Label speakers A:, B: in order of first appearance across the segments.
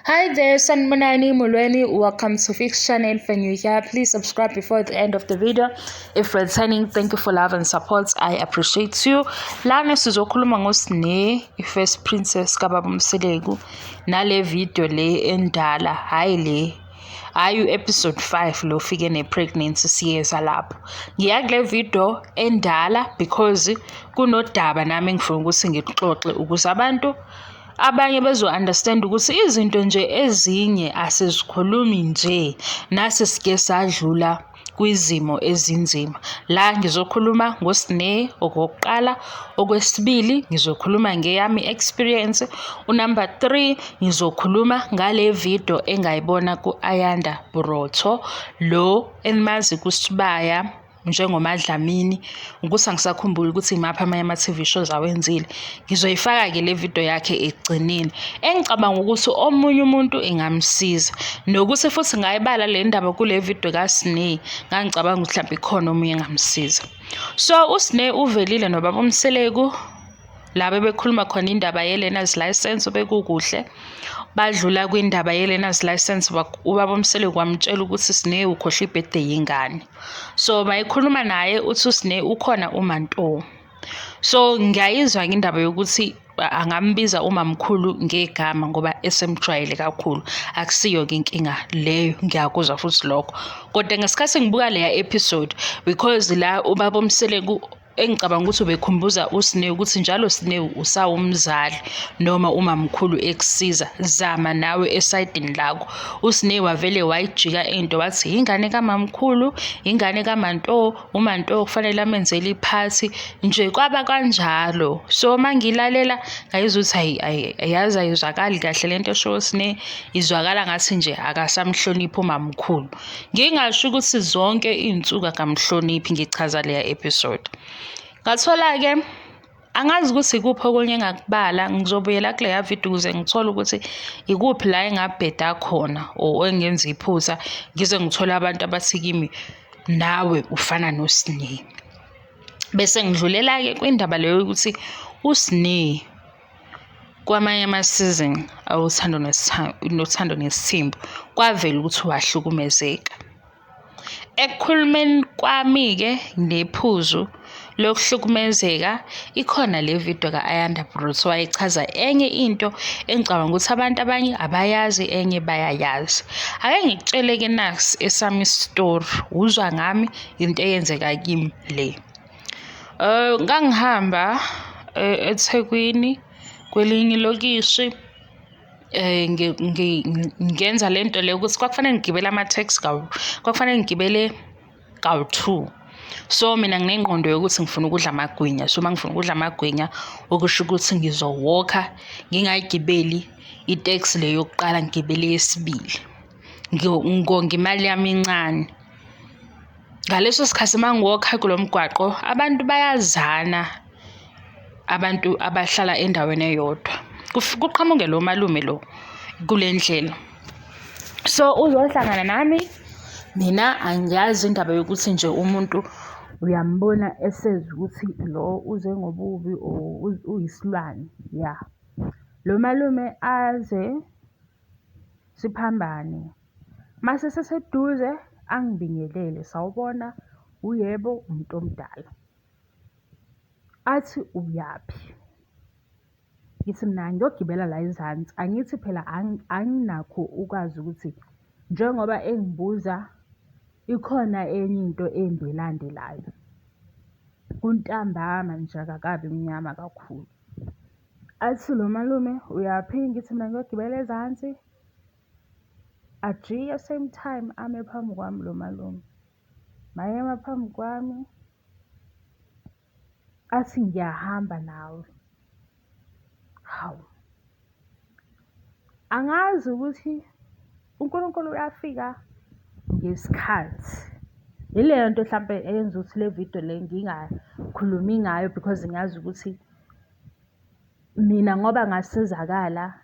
A: Hi there, Sanibonani Mulweni. Welcome to Fix Channel. If you're new here, please subscribe before the end of the video. If returning, thank you for love and support. I appreciate you. Lana sizokhuluma ngosine first princess kaBaba Mseleku nale video le endala hayi le ayu episode 5 lo fike ne-pregnancy siyeza lapho. Ngiyakule video endala because kunodaba nami engifuna ukuthi ngikuxoxe ukuze abantu abanye bezo-understand ukuthi izinto nje ezinye asizikhulumi nje nasi sike sadlula kwizimo ezinzima. La ngizokhuluma ngosine okokuqala, okwesibili ngizokhuluma ngeyami experience, unumber 3 ngizokhuluma ngale video engayibona ku-Ayanda Burotho lo enimazi kusibaya njengoMadlamini ukuthi angisakhumbuli ukuthi imaphi amanye ama-TV shows awenzile. Ngizoyifaka-ke le video yakhe ekugcineni engicabanga ukuthi omunye umuntu ingamsiza nokuthi futhi ngayibala le ndaba kule video kaSine ngangicabanga ukuthi mhlawumbe ikhona omunye engamsiza. So uSine uvelile noBaba Mseleku la bebekhuluma khona indaba ye-learner's license bekukuhle badlula kwindaba ye-learner's license uBaba Mseleku wamtshela ukuthi Sine ukhohle ibirthday yingane. So mayikhuluma naye uthi uSine ukhona uManto. So ngiyayizwa indaba yokuthi angambiza umamkhulu ngegama ngoba esemjwayele kakhulu, akusiyo-ke inkinga leyo, ngiyakuzwa futhi lokho. Kodwa ngesikhathi ngibuka leya episode because la uBaba Mseleku engicabanga ukuthi ubekhumbuza uSine ukuthi njalo Sine usawumzali noma umamkhulu ekusiza, zama nawe esayidini lakho. uSine wavele wayijika into wathi ingane kamamkhulu, ingane kaManto, uManto kufanele amenzele iphathi nje, kwaba kanjalo. So mangilalela ngayizwa ukuthi ayazi ayizwakali kahle lento esho uSine, izwakala ngathi nje akasamhloniphi umamkhulu. Ngingasho ukuthi zonke iy'nsuku akamhloniphi, ngichaza leya episode. Ngathola-ke angazi ukuthi ikuphi okunye engakubala, ngizobuyela kuleya video ukuze ngithole ukuthi ikuphi la engabheda khona or engenza iphutha ngize ngithole abantu abathi kimi nawe ufana noSine. Bese ngidlulela-ke kwindaba leyo ukuthi uSine kwamanye ama-season Uthando Nes'thembu kwavela ukuthi wahlukumezeka. Ekukhulumeni kwami-ke nephuzu lokuhlukumezeka ikhona le video ka-Ayanda Burotho wayechaza enye into engicabanga ukuthi abantu abanye abayazi, enye bayayazi. Ake ngikutshele-ke nasi esami story, uzwa ngami into eyenzeka kimi le. Ngangihamba eThekwini kwelinye ilokishi ngenza lento le ukuthi kwakufanele ngigibele ama-taxi kwakufanele ngigibele kawu-2. So mina nginengqondo yokuthi ngifuna ukudla amagwinya. So mangifuna ukudla amagwinya okusho ukuthi ngizowalka ngingayigibeli itaxi le yokuqala, ngigibele yesibili ngonga imali yami encane. Ngaleso sikhathi mangiwalka kulo mgwaqo abantu bayazana, abantu abahlala endaweni eyodwa kuqhamuke lo malume lo kule ndlela. So uzohlangana nami, mina angiyazi indaba yokuthi nje umuntu uyambona eseza ukuthi lo uze ngobubi or uyisilwane. Ya lo malume aze siphambane, mase seseduze angibingelele, sawubona, uyebo, umuntu omdala. Athi uyaphi? Ngithi mina ngiyogibela la ezansi. Angithi phela anginakho ukwazi ukuthi njengoba engibuza ikhona enye into engilandelayo. Kuntambama nje akakabi mnyama kakhulu. Athi lo malume uyaphi? Ngithi mina ngiyogibela ezansi. Ajike same time ame phambi kwami lo malume. Mayema phambi kwami athi ngiyahamba nawe. Hawu, angazi ukuthi uNkulunkulu uyafika ngesikhathi. Yileyo nto mhlampe eyenza ukuthi le video le ngingakhulumi ngayo because ngiyazi ukuthi mina ngoba ngasizakala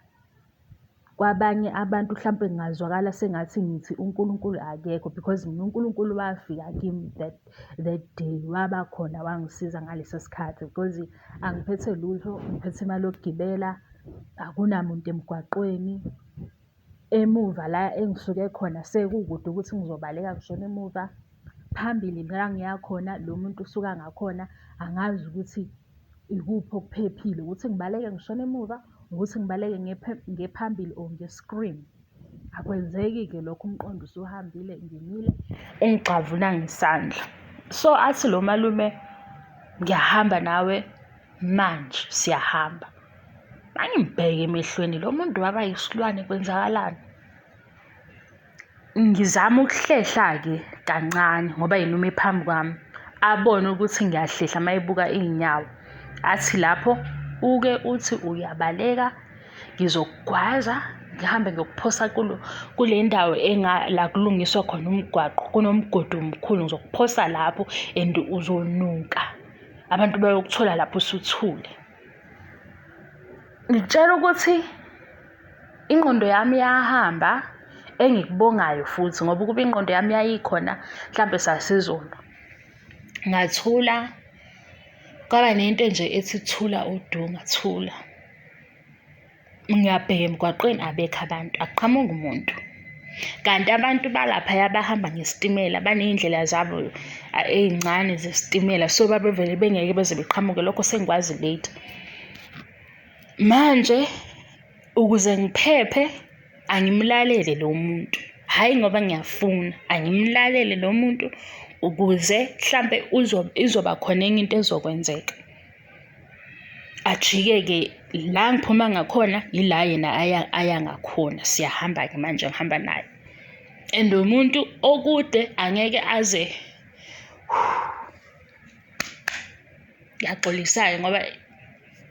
A: kwabanye abantu mhlampe ngingazwakala sengathi ngithi uNkulunkulu akekho because mina uNkulunkulu wafika kimi that day, waba khona wangisiza ngaleso sikhathi because angiphethe lutho, ngiphethe imali yokugibela, akunamuntu emgwaqweni. emuva la engisuke khona sekukude ukuthi ngizobaleka ngishone emuva. Phambili la ngiya khona lo muntu usuka ngakhona angazi ukuthi ikuphi okuphephile, ukuthi ngibaleke ngishone emuva, ukuthi ngibaleke ngephambili or nge-screen. Akwenzeki-ke lokho, umqondo usuhambile, ngimile engicavuna ngesandla. So athi lo malume, ngiyahamba nawe manje, siyahamba. Mangibheke emehlweni lo muntu waba yisilwane, kwenzakalani? Ngizama ukuhlehla-ke kancane ngoba yena ume phambi kwami, abone ukuthi ngiyahlehla mayibuka iy'nyawo. Athi lapho uke uthi uyabaleka, ngizokugwaza ngihambe ngiyokuphosa kule ndawo la kulungiswa khona umgwaqo, kunomgodi omkhulu, ngizokuphosa lapho and uzonuka, abantu bayokuthola lapho usuthule. Ngitshela ukuthi ingqondo yami yahamba, engikubongayo futhi ngoba ukuba ingqondo yami yayikhona mhlampe sasizona. Ngathula, kwaba nento nje ethi thula udunga, thula. Ngiyabheka emgwaqweni, abekho abantu, akuqhamuki umuntu. Kanti abantu balaphaya bahamba ngesitimela baney'ndlela zabo ey'ncane zesitimela, so babevele bengeke beze beqhamuke, lokho sengikwazi later. Manje ukuze ngiphephe angimlalele lo muntu, hhayi ngoba ngiyafuna, angimlalele lo muntu ukuze mhlampe izoba khona enye into ezokwenzeka. Ajike-ke la ngiphuma ngakhona ila yena aya ngakhona, siyahamba-ke manje ngihamba naye. And umuntu okude angeke aze, ngiyaxolisa-ke ngoba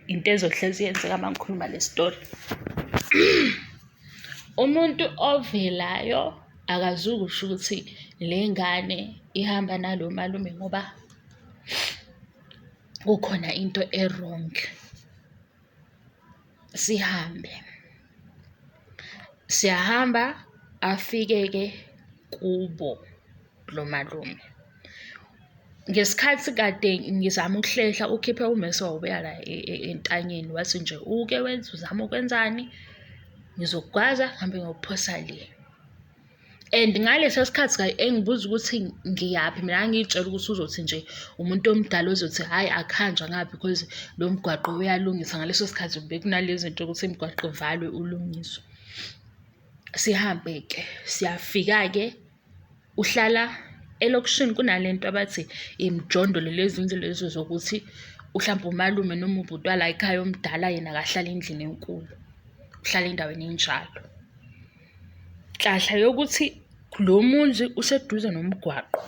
A: into ezohlezi yenzeka uma ngikhuluma le story. Umuntu ovelayo akazukusho ukuthi le ngane ihamba nalo malume ngoba kukhona into e-wrong. Siyahamba afike-ke kubo lo malume. Ngesikhathi kade ngizama ukuhlehla, ukhiphe umese wawubeka la entanyeni, wathi nje uke wenza, uzama ukwenzani, ngizokugwaza ngihambe ngiyokuphosa le. And ngaleso sikhathi engibuza ukuthi ngiyaphi, mina ngiyitshela ukuthi uzothi nje umuntu omdala ozothi hhayi akuhanjwa ngapha because lo mgwaqo uyalungiswa. Ngaleso sikhathi bekunalezi zinto ukuthi imigwaqo ivalwe ulungiswe. Sihambe-ke siyafika-ke, uhlala elokishini kunalento abathi imjondolo, lezi ndlela lezo zokuthi mhlawumbe umalume noma ubhuti wala ekhaya omdala yena akahlala endlini enkulu, uhlala endaweni enjalo. Nhlahla yokuthi lo muzi useduze nomgwaqo.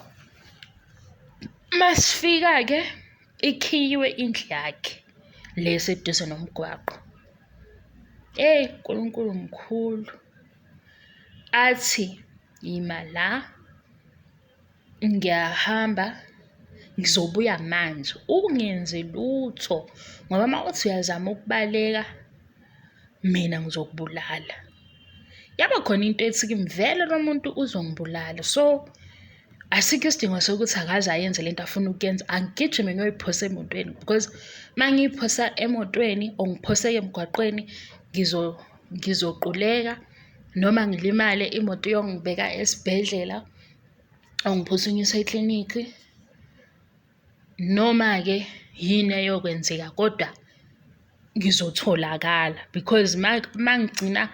A: Masifika-ke ikhiyiwe indlu yakhe le eseduze nomgwaqo. Nkulunkulu mkhulu. Athi yima la, ngiyahamba, ngizobuya manje, ungenzi lutho ngoba uma uthi uyazama ukubaleka mina ngizokubulala. Yaba khona into ethi kimi vele lo muntu uzongibulala, so asikho isidingo sokuthi akaze ayenze lento afuna ukuyenza. Angigijime ngiyoyiphosa emotweni because uma ngiyiphosa emotweni or ngiphoseke emgwaqweni ngizoquleka noma ngilimale, imoto iyongibeka esibhedlela or ngiphuthanyiswe eklinikhi, noma-ke yini eyokwenzeka kodwa ngizotholakala because magcina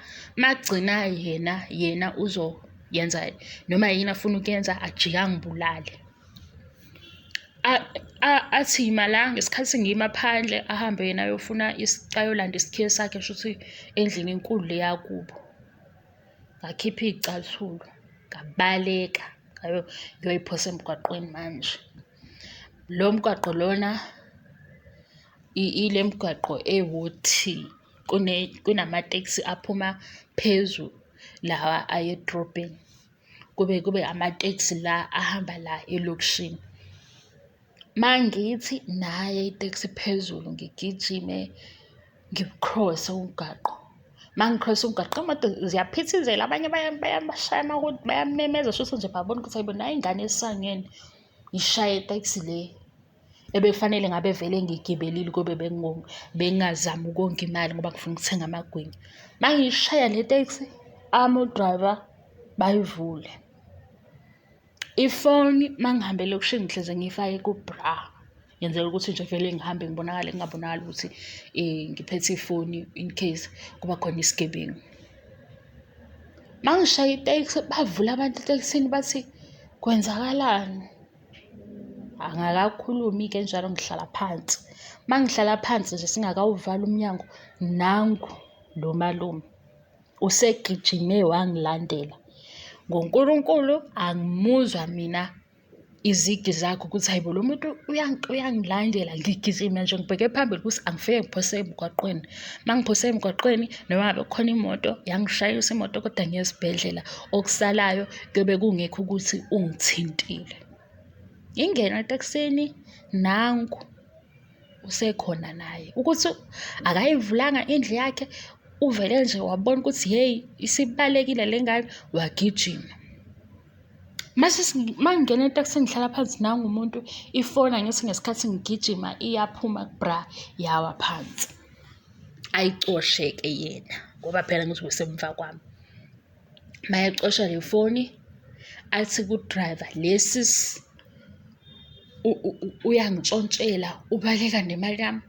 A: yena uzoyenza noma yini afuna ukuyenza, ajike angibulale. Athi yima la, ngesikhathi ngiyima phandle ahambe yena ayolanda isikhiye sakhe, shuthi endlini enkulu le yakubo. Ngakhipha iy'cathulo, ngabaleka ngiyoyiphosa emgwaqweni manje. Lo mgwaqo lona ile mgwaqo ewuthi kunamateksi aphuma phezulu lawa aye edrobheni, kube amateksi la ahamba la elokishini. Mangithi naye iteksi phezulu, ngigijime ngikhrose umgwaqo. Mangikhrose umgwaqo, imoto ziyaphithizela, abanye bayashaya amahodi, bayamemeza, shuthi nje babona ukuthi hayibo nayi ingane esangweni, ngishaya iteksi le ebekufanele ngabe vele ngigibelile kube bengingazami ukonga imali ngoba ngifuna ukuthenga amagwinya. Mangiyishaya le teksi driver bayivule. Ifoni mangihambele ekushini ngihleze ngifake ku-bra. Ngenzela ukuthi nje vele ngihambe ngingabonakali ukuthi ngiphethe ifoni in case kuba khona isigebengu. Mangishaya iteksi bavula abantu etekisini bathi kwenzakalani? Angakakhulumi-ke njalo ngihlala phansi. Mangihlala phansi nje singakawuvali umnyango, nangu lo malume usegijime wangilandela. NgoNkulunkulu angimuzwa mina izigi zakho ukuthi hayibo lo muntu uyangilandela ngigijima nje ngibheke phambili ukuthi angifike ngiphose emgwaqweni. Mangiphose emgwaqweni noma ngabe kukhona imoto yangishayisa imoto kodwa ngiye esibhedlela, okusalayo kuyobe kungekho ukuthi ungithintile. Ngingena etekisini nangu usekhona naye ukuthi akayivulanga indlu yakhe, uvele nje wabona ukuthi hey isibalekile le ngane wagijima. Mangingena etekisini ngihlala phansi nangu umuntu ifona ngithi ngesikhathi ngigijima iyaphuma ku-bra yawa phansi. Ayicoshe-ke yena ngoba phela ngithi usemva kwami. Mayacosha le foni athi ku-driver lesi uyangishontshela ubaleka nemali yami.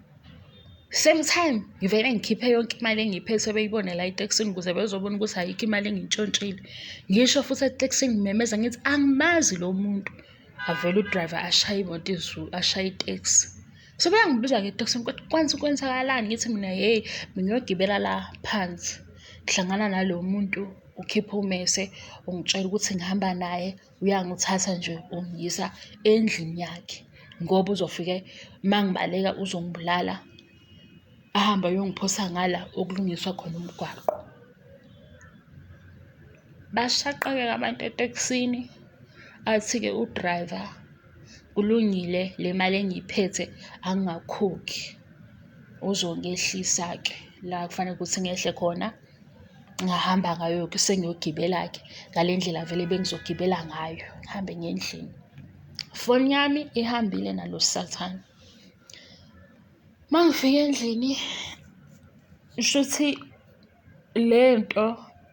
A: Same time ngivele ngikhiphe yonke imali engiyiphethe beyibone la etekisini ukuze bezobona ukuthi ayikho imali engiyintshontshile. Ngisho futhi etekisini ngimemeza ngithi angimazi lo muntu. Avele u-driver ashaya imoto izulu, ashaya iteksi. So bayangibuza-ke etekisini ukuthi kwenzakalani? Ngithi mina hey ngiyogibela la phansi. Ngihlangana nalo muntu ukhipha umese ungitshela ukuthi ngihamba naye uyangithatha nje ungiyisa endlini yakhe ngoba uzofike mangibaleka uzongibulala. Ahamba ayongiphosa ngala okulungiswa khona umgwaqo. Bashaqeke abantu etekisini. Athi-ke u-driver kulungile le mali engiyiphethe angingakhokhi, uzongehlisa-ke la kufanele ukuthi ngehle khona. Ngahamba ngayo-ke sengiyogibela-ke ngale ndlela vele bengizogibela ngayo ngihambe ngendlini. Foni yami ihambile nalo sathane. Mangifika endlini shuthi lento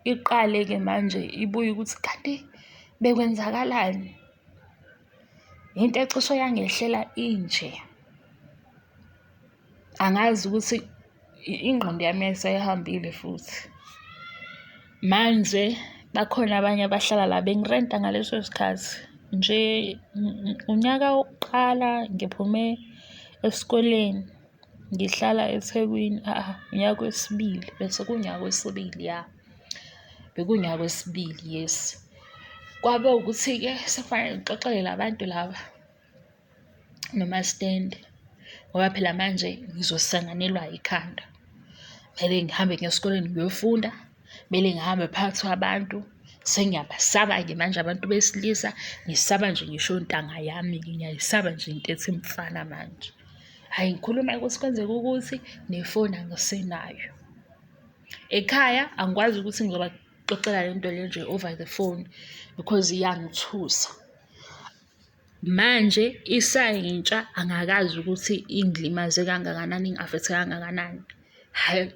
A: iqale-ke manje ibuye ukuthi kanti bekwenzakalani? Into ecishe yangehlela inje. Angazi ukuthi ingqondo yami yayisayihambile futhi. Manje bakhona abanye abahlala la bengirenta ngaleso sikhathi. Nje unyaka wokuqala ngiphume esikoleni ngihlala eThekwini, unyaka wesibili bese kunyaka wesibili ya. Bekunyaka wesibili yes. Kwabe ukuthi-ke sekufanele ngixoxele labantu laba noma stand ngoba phela manje ngizosanganelwa ikhanda. Kumele ngihambe ngiye esikoleni ngiyofunda, kumele ngihambe phakathi kwabantu. Sengiyabasaba-ke manje abantu besilisa, ngisaba nje ngisho intanga yami, ngiyayisaba nje into ethi mfana manje. Hhayi ngikhuluma ukuthi kwenzeka ukuthi nefoni angisenayo. Ekhaya angikwazi ukuthi ngizobaxoxela le nto le nje over the phone because iyangithusa. Manje isayintsha angakazi ukuthi ingilimaze kangakanani, ingi-affect-e kangakanani. Hhayi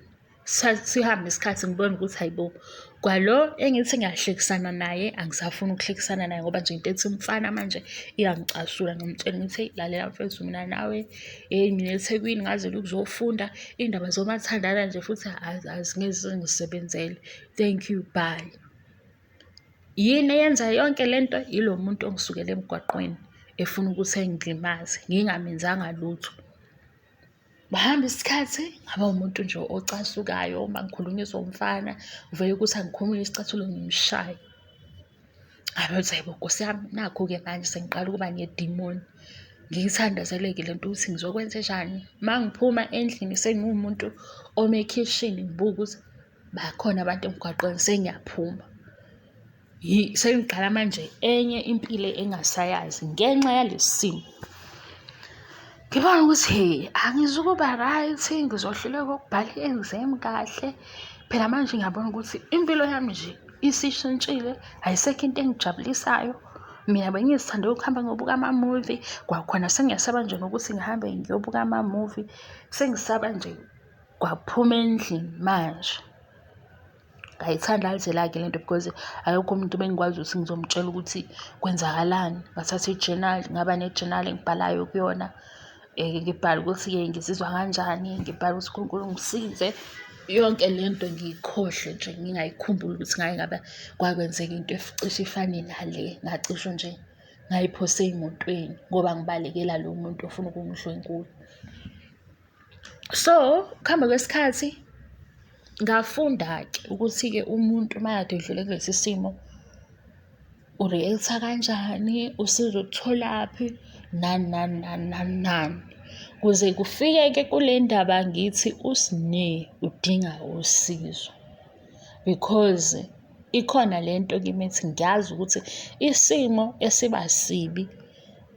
A: sihambe isikhathi ngibone ukuthi hayibo kwalo engithi ngiyahlekisana naye angisafuni ukuhlekisana naye ngoba nje into ethi mfana manje iyangicasula. Ngimtshela ngithi hey lalela mfethu mina nawe mina eThekwini ngazela ukuzofunda iy'ndaba zomathandana nje futhi azingeze ngisebenzele. Thank you, bye. Yini eyenza yonke lento? Yilo muntu ongisukela emgwaqweni efuna ukuthi engilimaze ngingamenzanga lutho. Bahamba isikhathi ngaba umuntu nje ocasukayo uma ngikhulunyiswa umfana uvele ukuthi angikhulumile isicathulo ngimshaye. Ngabe hayibo Nkosi yami nakhu-ke manje sengiqala ukuba nedimoni. Ngiyithandazele-ke le nto ukuthi ngizokwenzenjani. Mangiphuma endlini sengiwumuntu ome ekhishini ngibuka ukuthi bakhona abantu emgwaqweni sengiyaphuma. Sengiqala manje enye impilo engasayazi ngenxa yalesi simo. Ngibona ukuthi hey angizukuba right, ngizohluleka ukubhala i-exam kahle. Phela manje ngiyabona ukuthi impilo yami nje isishintshile, ayisekho into engijabulisayo. Mina bengizithanda ukuhamba ngiyobuka ama-movie, kwakhona sengiyasaba nje nokuthi ngihambe ngiyobuka ama-movie. Sengisaba nje kwaphuma endlini manje. ngayithanda lizela-ke lento because akekho umuntu bengikwazi ukuthi ngizomtshela ukuthi kwenzakalani. Ngathatha i-journal, ngaba ne-journal engibhalayo kuyona. Ngibhala ukuthi-ke ngizizwa kanjani, ngibhala ukuthi uNkulunkulu ngisize. Yonke lento ngiyikhohlwe nje, ngingayikhumbuli ukuthi ngake ngaba kwakwenzeka into cishe ifane nale. Ngacishwa nje ngayiphosa ey'motweni ngoba ngibalekela lo muntu ofuna ukungidlwengula. So, ukuhamba kwesikhathi ngafunda-ke ukuthi-ke umuntu uma kade edlule kulesi simo u-react-a kanjani, usizo ulutholaphi, nani nani nani nani nani. Kuze kufike-ke kule ndaba ngithi uS'ne udinga usizo because ikhona lento kimi ethi ngiyazi ukuthi isimo esiba sibi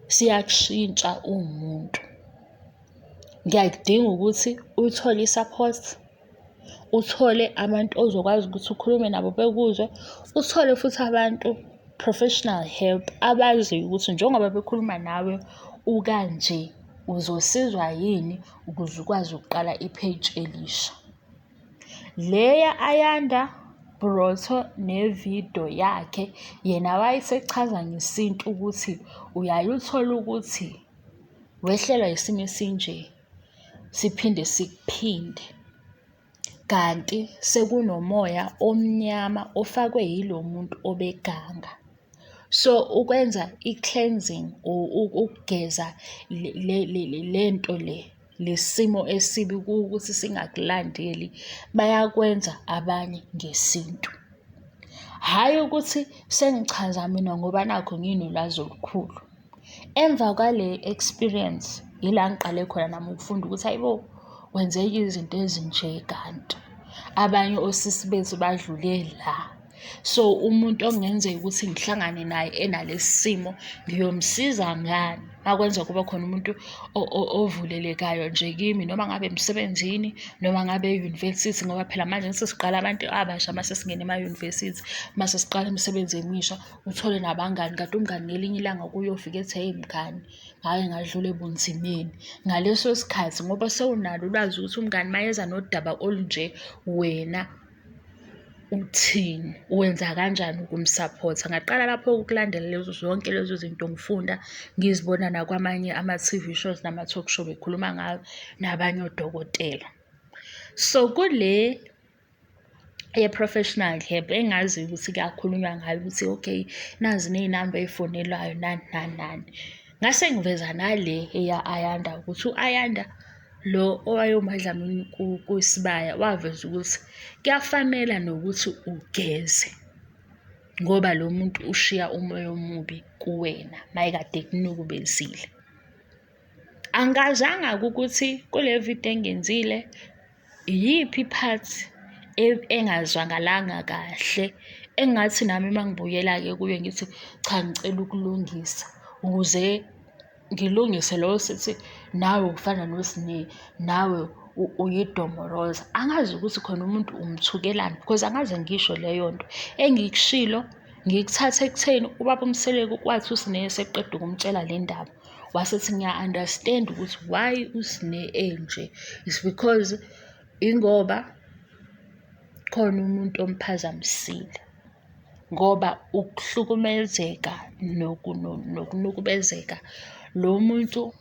A: siyakushintsha umuntu. Ngiyakudinga ukuthi uthole i-support, uthole abantu ozokwazi ukuthi ukhulume nabo bekuzwe, uthole futhi abantu professional help abaziyo ukuthi njengoba bekhuluma nawe ukanje uzosizwa yini ukuze ukwazi ukuqala i-page elisha. Leya Ayanda Brotho nevidiyo yakhe yena wayesechaza ngesintu ukuthi uyaye uthole ukuthi wehlelwa isimo esinje siphinde sikuphinde, kanti sekunomoya omnyama ofakwe yilo muntu obeganga. So ukwenza i-cleansing ukugeza lento lesimo esibi ukuthi singakulandeli bayakwenza abanye ngesintu. Hhayi ukuthi sengichaza mina ngoba nakho nginolwazi olukhulu. Emva kwale experience yila ngiqale khona nami ukufunda ukuthi hayibo kwenzeka izinto ezinje kanti abanye osisi bethu badlule la. So umuntu okungenzeka ukuthi ngihlangane naye enalesi simo ngiyomsiza ngani? Akwenza kuba khona umuntu ovulelekayo nje kimi, noma ngabe emsebenzini noma ngabe e-university, ngoba phela manje sesiqala abantu abasha mase singena ema-university, mase siqala imisebenzi emisha, uthole nabangani. Kanti umngani ngelinye ilanga kuyofika ethi hey mngani, ngake ngadlula ebunzimeni. Ngaleso sikhathi ngoba sewunalo ulwazi ukuthi umngani mayeza nodaba olunje wena uthini, wenza kanjani ukumsupport-a. Ngaqala lapho ukulandela zonke lezo zinto ngifunda, ngizibona nakwamanye ama-TV shows nama-talk show bekhuluma ngayo nabanye odokotela. So kule ye-professional help engaziyo ukuthi kuyakhulunywa ngayo ukuthi okay nazi ney'namba ey'fonelwayo nani nani nani. Ngase ngiveza nale eya-Ayanda ukuthi u-Ayanda lo owayewumadlamini kuSibaya waveza ukuthi kuyafanela nokuthi ugeze ngoba lo muntu ushiya umoya omubi kuwena mayekade kunukubezile. Angikazanga ukuthi kule video engenzile iyiphi part engazwangalanga kahle engathi nami uma ngibuyela-ke kuyo ngithi cha ngicela ukulungisa ukuze ngilungise lo sithi nawe ufana noS'ne, nawe uyidomoroza. Angazi ukuthi khona umuntu umthukelani because angaze ngisho leyo nto. Engikushilo ngikuthatha ekutheni ubaba uMseleku wathi uS'ne eseqeda ukumtshela le ndaba wasethi ngiya-understand ukuthi why uS'ne enje. It's because ingoba khona umuntu omphazamisile, ngoba ukuhlukumezeka nokunukubezeka lo muntu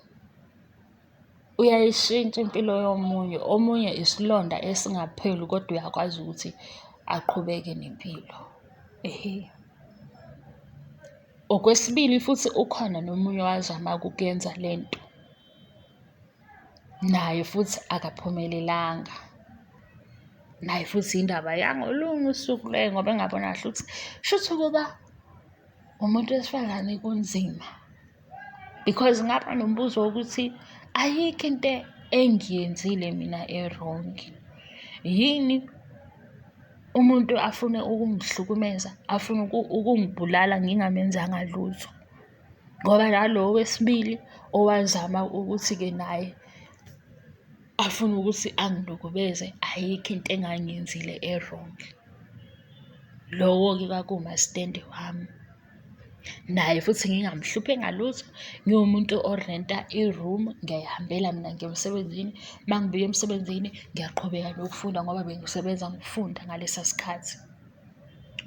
A: uyayishintsha impilo yomunye. Omunye isilonda esingapheli kodwa uyakwazi ukuthi aqhubeke nempilo. Okwesibili futhi ukhona nomunye owazama ukuyenza lento naye futhi akaphumelelanga. Naye futhi indaba yangolunye usuku leyo ngoba engabona kahle ukuthi shuthi ukuba umuntu wesifazane kunzima because ngaba nombuzo wokuthi ayikho into engiyenzile mina e-wrong. Yini umuntu afune ukungihlukumeza, afune ukungibulala ngingamenzanga lutho? Ngoba nalo wesibili owazama ukuthi-ke naye afune ukuthi anginukubeze, ayikho into engangiyenzile e-wrong. Lowo-ke kwakuwumasitende wami. Naye futhi ngingamhluphe ngalutho, ngiwumuntu orenta i-room, ngiyayihambela mina ngiya emsebenzini. Uma ngibuya emsebenzini ngiyaqhubeka nokufunda ngoba bengisebenza ngokufunda ngalesa sikhathi.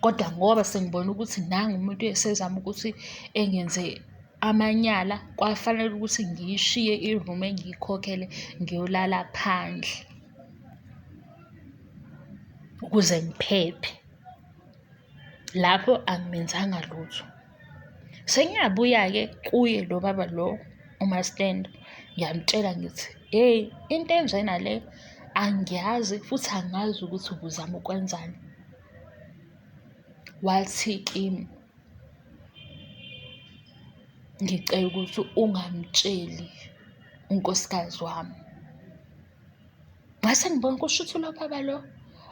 A: Kodwa ngoba sengibona ukuthi nangu umuntu esezama ukuthi engenze amanyala, kwafanele ukuthi ngiyishiye i-room engiyikhokhele ngiyolala phandle ukuze ngiphephe. Lapho angimenzanga lutho. Sengiyabuya-ke kuye lo baba lo uMaStendo, ngiyamtshela ngithi, hey, into enjena le angiyazi futhi angazi ukuthi ubuzama ukwenzani. Wathi kimi, ngicela ukuthi ungamtsheli unkosikazi wami. Ngase ngibona kusho ukuthi lo baba lo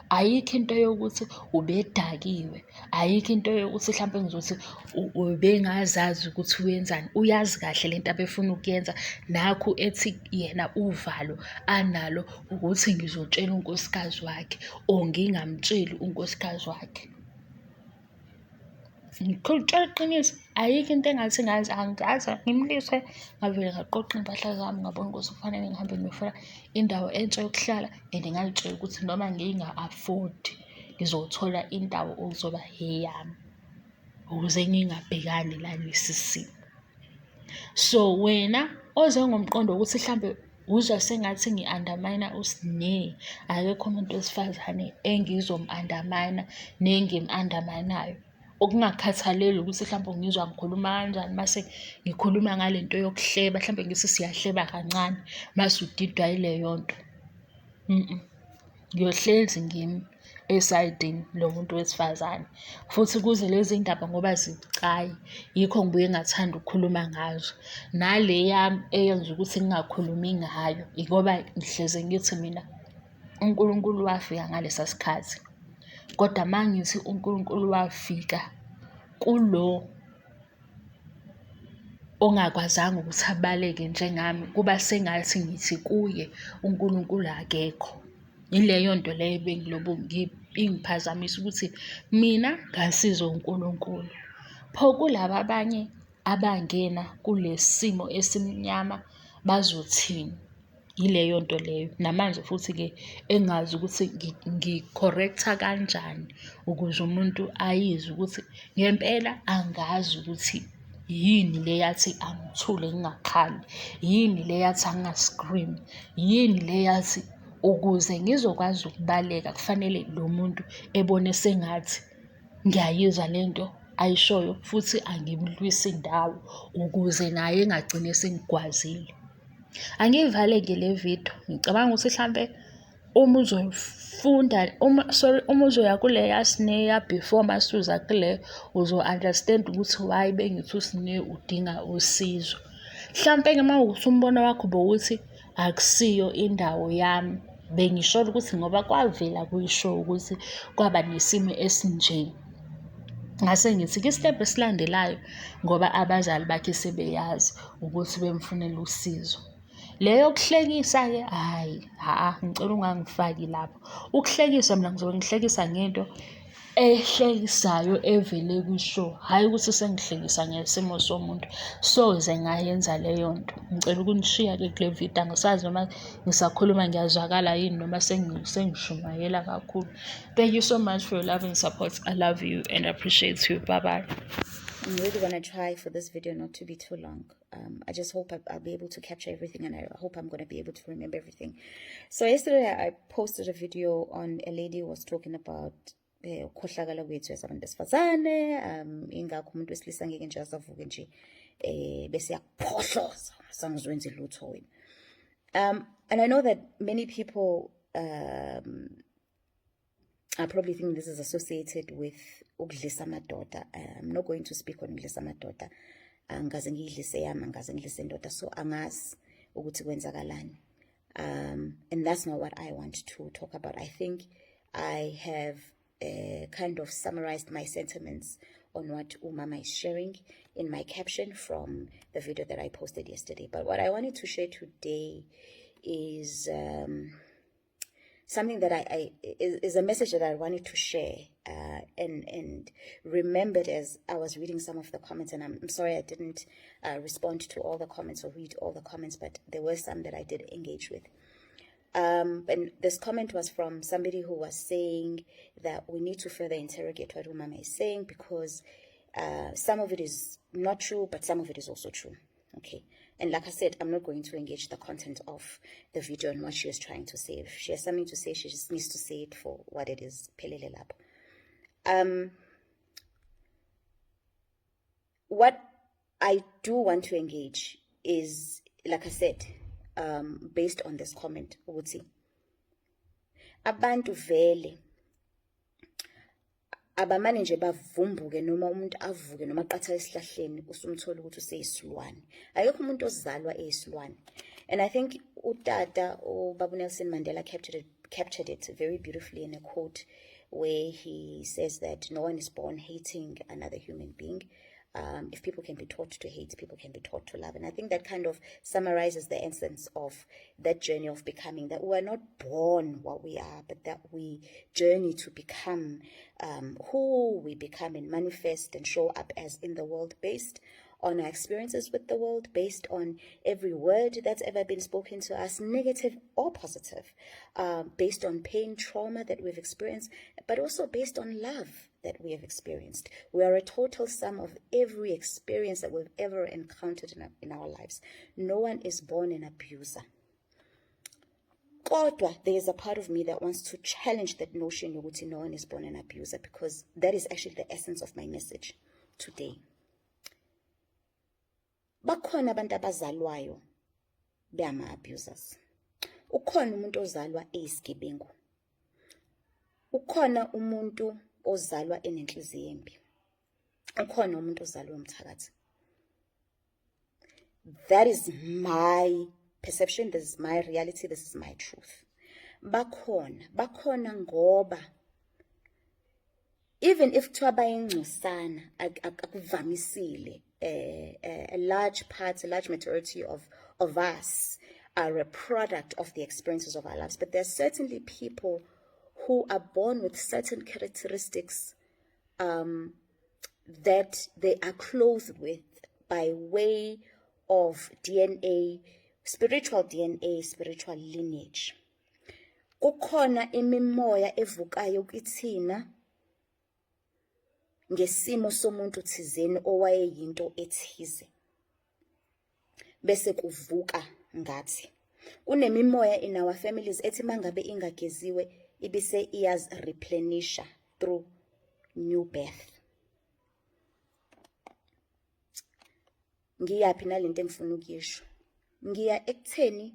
A: ayikho into yokuthi ubedakiwe, ayikho into yokuthi mhlawumbe ngizothi ubengazazi ukuthi wenzani. Uyazi kahle lento abefuna ukuyenza. Nakhu ethi yena uvalo analo ukuthi ngizotshela unkosikazi wakhe or ngingamtsheli unkosikazi wakhe. Ngikutshela iqiniso, ayikho into engathi ngazi, angazi ngimlise, ngavele ngaqoqa iy'mpahla zami ngabona ukuthi kufanele ngihambe ngiyofuna indawo entsha yokuhlala and ngalitshela ukuthi noma nginga-afford ngizothola indawo okuzoba eyami ukuze ngingabhekani nalesi simo. So wena oze ngomqondo wokuthi mhlambe uzwa sengathi ngi-undermine uS'ne, akekho umuntu wesifazane engizomu-undermine nengimu-undermine-nayo. Okungakhathaleli ukuthi mhlawumbe ngizwa ngikhuluma kanjani mase ngikhuluma ngale nto yokuhleba, mhlawumbe ngithi siyahleba kancane mase udidwa yileyo nto. Ngiyohlezi ngimi esayidini lo muntu wesifazane. Futhi kuze lezi ndaba ngoba zibucayi, yikho ngibuye ngathanda ukukhuluma ngazo. Nale yami eyenza ukuthi ngingakhulumi ngayo, ngoba ngihleze ngithi mina uNkulunkulu wafika ngalesa sikhathi. Kodwa uma ngithi uNkulunkulu wafika kulo ongakwazanga ukuthi abaleke njengami, kuba sengathi ngithi kuye uNkulunkulu akekho. Yileyo nto leyo ingiphazamisa ukuthi mina ngasizwa uNkulunkulu. Pho kulaba abanye abangena kulesi simo esimnyama bazothini? Yileyo nto leyo. Namanje futhi-ke engazi ukuthi ngi-correct-a kanjani ukuze umuntu ayizwe ukuthi ngempela angazi ukuthi yini le yathi angithule ngingakhali, yini le yathi anginga-scream, yini le yathi ukuze ngizokwazi ukubaleka kufanele lo muntu ebone sengathi ngiyayizwa le nto ayishoyo futhi angimlwisi ndawo ukuze naye engagcine sengigwazile. Angiyivale-ke le video. Ngicabanga ukuthi mhlampe uma uzofunda, uma uzoya kule yaS'ne before masuza kule uzo-understand ukuthi why bengithi uS'ne udinga usizo. Mhlampe-ke uma ukuthi umbono wakho bowuthi akusiyo indawo yami, bengisho ukuthi ngoba kwavela kuyisho ukuthi kwaba nesimo esinje. Ngase ngithi-ke istebhu esilandelayo ngoba abazali bakhe sebeyazi ukuthi bemfunela usizo. Leyo kuhlekisa-ke hhayi, ngicela ungangifaki lapho. Ukuhlekisa mina ngizobe ngihlekisa ngento ehlekisayo evele kwi-show, hhayi ukuthi sengihlekisa ngesimo somuntu. Soze ngayenza leyo nto. Ngicela ukunishiya-ke kule video. Angisazi noma ngisakhuluma ngiyazwakala yini noma sengishumayela kakhulu. Thank you so much for your love and support. I love you and appreciate you. Bye-bye.
B: I'm really going to try for this video not to be too long. I just hope I'll be able to capture everything, and I hope I'm going to be able to remember everything. So yesterday I posted a video on a lady who was talking about ukhohlakala kwethu esabantu besifazane, ingakho umuntu wesilisa ngeke nje asavuke nje bese yakuphohloza sangizwenze lutho wena. And I know that many people I probably think this is associated with ukudlisa amadoda. I'm not going to speak on ukudlisa amadoda. Angaze ngidlise yami, angaze ngidlise indoda, so angazi ukuthi kwenzakalani. And that's not what I want to talk about. I think I have kind of summarized my sentiments on what Umama is sharing in my caption from the video that I posted yesterday. But what I wanted to share today is something that is a message that I wanted to share and remembered as I was reading some of the comments. And I'm sorry I didn't respond to all the comments or read all the comments, but there were some that I did engage with. And this comment was from somebody who was saying that we need to further interrogate what Umama is saying, because some of it is not true, but some of it is also true. Okay. And like I said, I'm not going to engage the content of the video and what she was trying to say. If she has something to say, she just needs to say it for what it is. Pelele lapho. What I do want to engage is, like I said, based on this comment, ukuthi abantu vele abamane nje bavumbuke noma umuntu avuke noma aqatha esihlahleni usumthola ukuthi useyisilwane. Ayikho umuntu ozalwa eyisilwane. And I think utata Babu Nelson Mandela captured it very beautifully in a quote where he says that no one is born hating another human being. If people can be taught to hate, people can be taught to love. And I think that kind of summarizes the essence of that journey of becoming, that we are not born what we are, but that we journey to become who we become and manifest and show up as in the world, based on our experiences with the world, based on every word that's ever been spoken to us, negative or positive, based on pain, trauma that we've experienced, but also based on love that we have experienced. We are a total sum of every experience that we've ever encountered in our lives. No one is born an abuser. Kodwa, there is a part of me that wants to challenge that notion yokuthi no one is born an abuser, because that is actually the essence of my message today. Bakhona abantu abazalwayo bema abusers. Ukhona umuntu ozalwa eyisigebengu. Ukhona umuntu ozalwa enenhliziyo embi. Ukhona umuntu ozalwa umthakathi. That is my perception, this is my reality, this is my truth. Bakhona ngoba even if kuthiwa bayingcosana akuvamisile, a large majority of us are a product of the experiences of our lives. But there's certainly people who are born with certain characteristics that they are clothed with by way of DNA, spiritual lineage. Kukhona imimoya evukayo kithina ngesimo somuntu thizeni owayeyinto ethize, bese kuvuka ngathi. Kunemimoya in our families ethi mangabe ingageziwe ibise iyaz replenisha through new birth. Ngiyaphi nalento engifuna ukuyisho? Ngiya ekutheni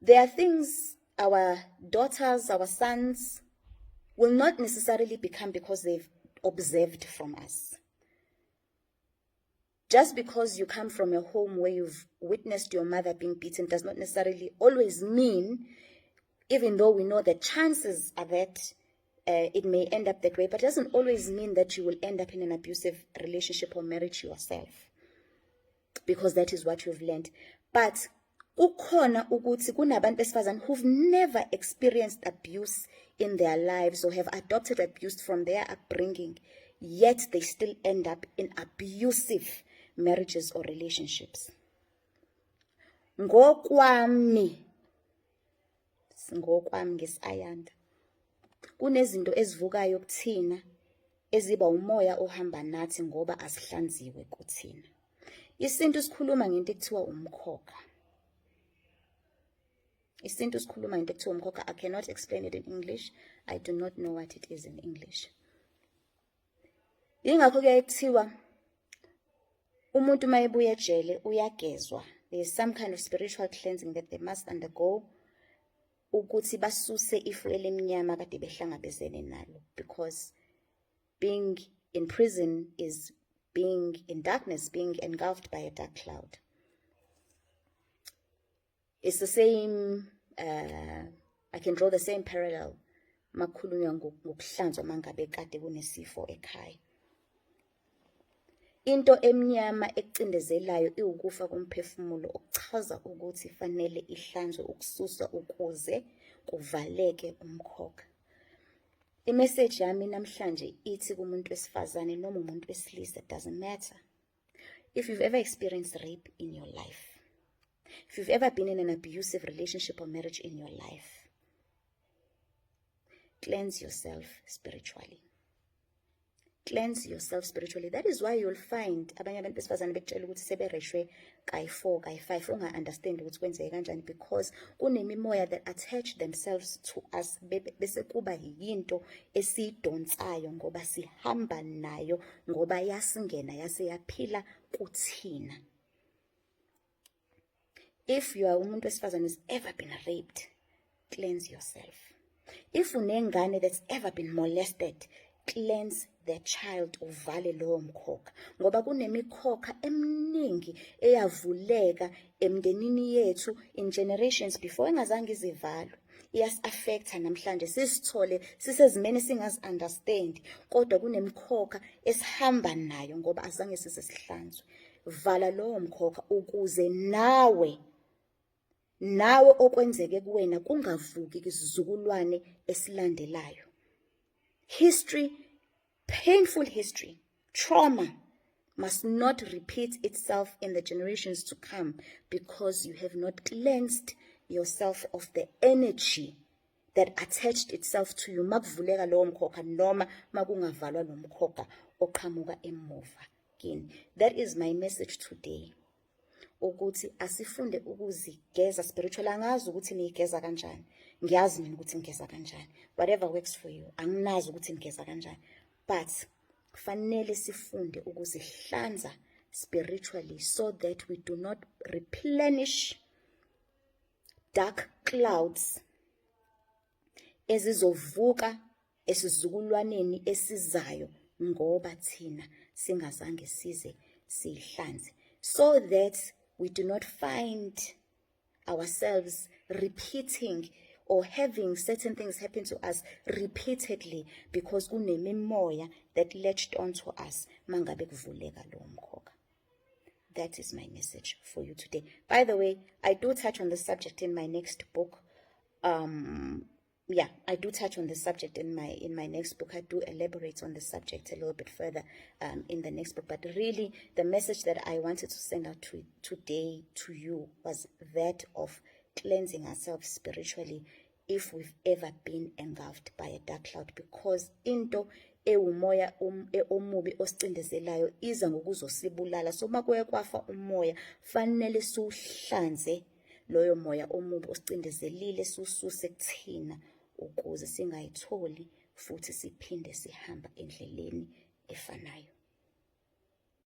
B: there are things our daughters, our sons will not necessarily become because they've observed from us. Just because you come from a home where you've witnessed your mother being beaten does not necessarily always mean, even though we know that chances are that it may end up that way, but it doesn't always mean that you will end up in an abusive relationship or marriage yourself, because that is what you've learned. But ukhona ukuthi kunabantu besifazane who've never experienced abuse in their lives or have adopted abuse from their upbringing, yet they still end up in abusive marriages or relationships. Ngokwami ngesayanda kunezinto ezivukayo kuthina eziba umoya ohamba nathi ngoba asihlanziwe kuthina. Isintu sikhuluma ngento ekuthiwa umkhokha. Isintu sikhuluma ngento ekuthiwa umkhokha. I cannot explain it in English. I do not know what it is in English. Ingakho ke kuthiwa umuntu mayebuya ejele uyagezwa. There is some kind of spiritual cleansing that they must undergo ukuthi basuse ifu elimnyama kade behlangabezene nalo, because being in prison is being in darkness, being engulfed by a dark cloud. It's the same, I can draw the same parallel. Makhulunywa ngokuhlanzwa mangabe kade kunesifo ekhaya. Into emnyama ecindezelayo iwukufa komphefumulo, okuchaza ukuthi fanele ihlanzwe ukususwa ukuze kuvaleke umkhokha. Imessage yami namhlanje ithi kumuntu wesifazane noma umuntu wesilisa, it doesn't matter. If you've ever experienced rape in your life, If you've ever been in an abusive relationship or marriage in your life, cleanse yourself spiritually. Cleanse yourself spiritually. That is why you'll find abanye abantu besifazane bekutshela ukuthi sebereshwe kayi-4 kayi-5 unga-understand ukuthi kwenzeke kanjani, because kunemimoya that attach themselves to us bese kuba yinto esiyidonsayo ngoba sihamba nayo, ngoba yasingena yase yaphila kuthina. If you are umuntu wesifazane who's ever been raped, cleanse yourself. If unengane that's ever been molested, cleanse the child, uvale lowo mkhokha, ngoba kunemikhokha eminingi eyavuleka emndenini yethu in generations before engazange izivalwe. Iyas-affecta namhlanje, sisithole sisezimeni singazi-understand, kodwa kunemkhokha esihamba nayo ngoba azange size sihlanzwe. Vala lowo mkhokha ukuze nawe okwenzeke kuwena kungavuki isizukulwane esilandelayo. History, painful history, trauma must not repeat itself in the generations to come because you have not cleansed yourself of the energy that attached itself to you. Makuvuleka lowo mkhokha noma makungavalwa lo mkhokha oqhamuka emuva kini. That is my message today. Ukuthi asifunde ukuzigeza spiritually. Angazi ukuthi niyigeza kanjani. Ngiyazi mina ukuthi ngigeza kanjani. Whatever works for you. Anginazi ukuthi ngigeza kanjani. But fanele sifunde ukuzihlanza spiritually so that we do not replenish dark clouds ezizovuka esizukulwaneni esizayo ngoba thina singazange size sihlanze, so that we do not find ourselves repeating or having certain things happen to us repeatedly because kunemimoya that latched onto us mangabe kuvuleka lo mkhokha. That is my message for you today. By the way, I do touch on the subject in my next book. I do touch on the subject in my next book. I do elaborate on the subject a little bit further in the next book. But really, the message that I wanted to send out today to you was that of cleansing ourselves spiritually if we've ever been engulfed by a dark cloud, because into umoya omubi osicindezelayo iza ngokuzosibulala. So makuye kwafa umoya fanele suhlanze loyo moya omubi osicindezelile, sususe kuthina ukuze singayitholi futhi siphinde sihamba endleleni efanayo.